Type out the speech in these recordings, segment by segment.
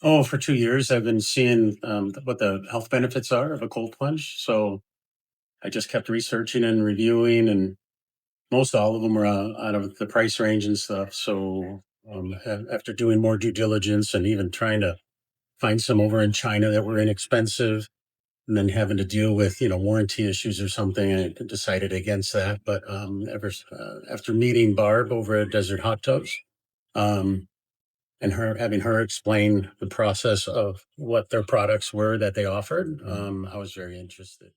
Oh, for 2 years, I've been seeing what the health benefits are of a cold plunge. So I just kept researching and reviewing, and most all of them were out of the price range and stuff. So after doing more due diligence and even trying to find some over in China that were inexpensive, and then having to deal with warranty issues or something, I decided against that. But after meeting Barb over at Desert Hot Tubs, um, and her having her explain the process of what their products were that they offered, I was very interested.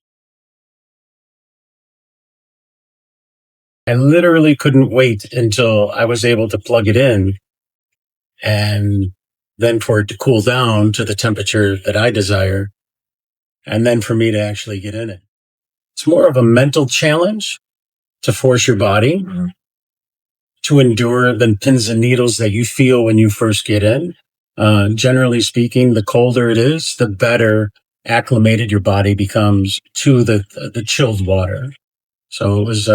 I literally couldn't wait until I was able to plug it in and then for it to cool down to the temperature that I desire, and then for me to actually get in it. It's more of a mental challenge to force your body to endure than pins and needles that you feel when you first get in. Generally speaking, the colder it is, the better acclimated your body becomes to the chilled water. So it was,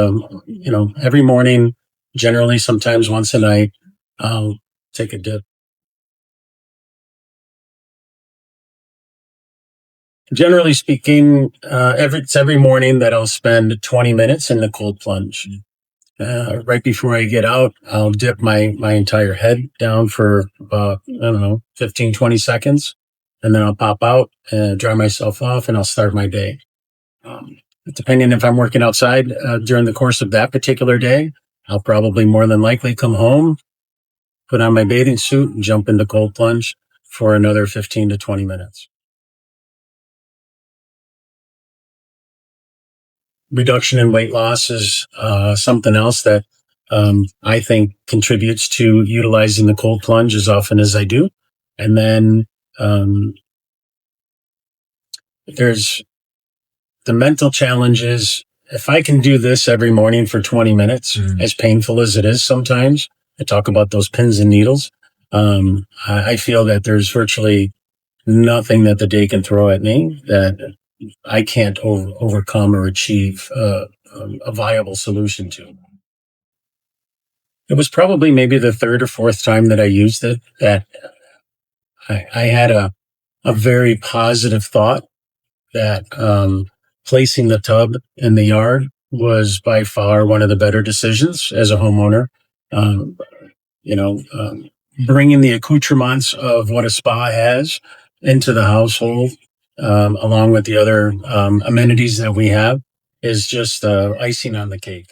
every morning, generally sometimes once a night, I'll take a dip. Generally speaking, it's every morning that I'll spend 20 minutes in the cold plunge. Right before I get out, I'll dip my entire head down for about, I don't know, 15, 20 seconds. And then I'll pop out and dry myself off and I'll start my day. Um, Depending if I'm working outside during the course of that particular day, I'll probably more than likely come home, put on my bathing suit and jump into cold plunge for another 15 to 20 minutes. Reduction in weight loss is something else that I think contributes to utilizing the cold plunge as often as I do. And then there's the mental challenges. If I can do this every morning for 20 minutes, as painful as it is sometimes, I talk about those pins and needles. I feel that there's virtually nothing that the day can throw at me that I can't overcome or achieve a viable solution to. It was probably maybe the third or fourth time that I used it that I had a very positive thought that placing the tub in the yard was by far one of the better decisions as a homeowner. Um, you know, um, Bringing the accoutrements of what a spa has into the household, along with the other amenities that we have, is just icing on the cake.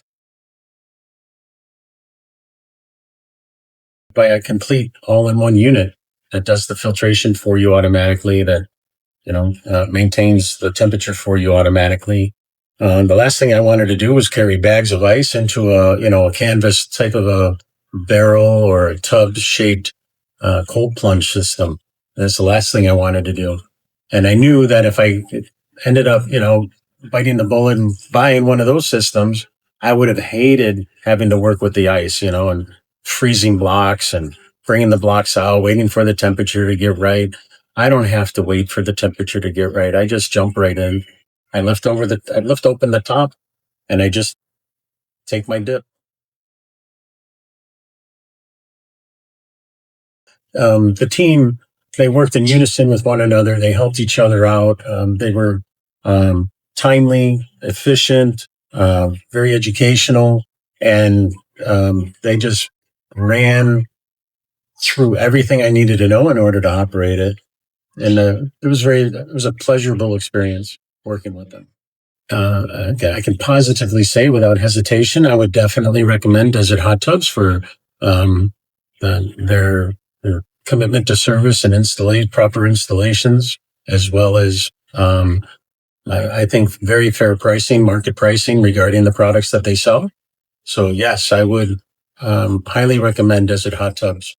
By a complete all-in-one unit that does the filtration for you automatically, that maintains the temperature for you automatically. The last thing I wanted to do was carry bags of ice into a canvas type of a barrel or a tub shaped cold plunge system. That's the last thing I wanted to do. And I knew that if I ended up, biting the bullet and buying one of those systems, I would have hated having to work with the ice, and freezing blocks and bringing the blocks out, waiting for the temperature to get right. I don't have to wait for the temperature to get right. I just jump right in. I lift open the top and I just take my dip. The team, they worked in unison with one another. They helped each other out. They were timely, efficient, very educational, and they just ran through everything I needed to know in order to operate it. And it was a pleasurable experience working with them. I can positively say without hesitation, I would definitely recommend Desert Hot Tubs for um, their commitment to service and proper installations, as well as I think very fair pricing, market pricing regarding the products that they sell. So yes, I would highly recommend Desert Hot Tubs.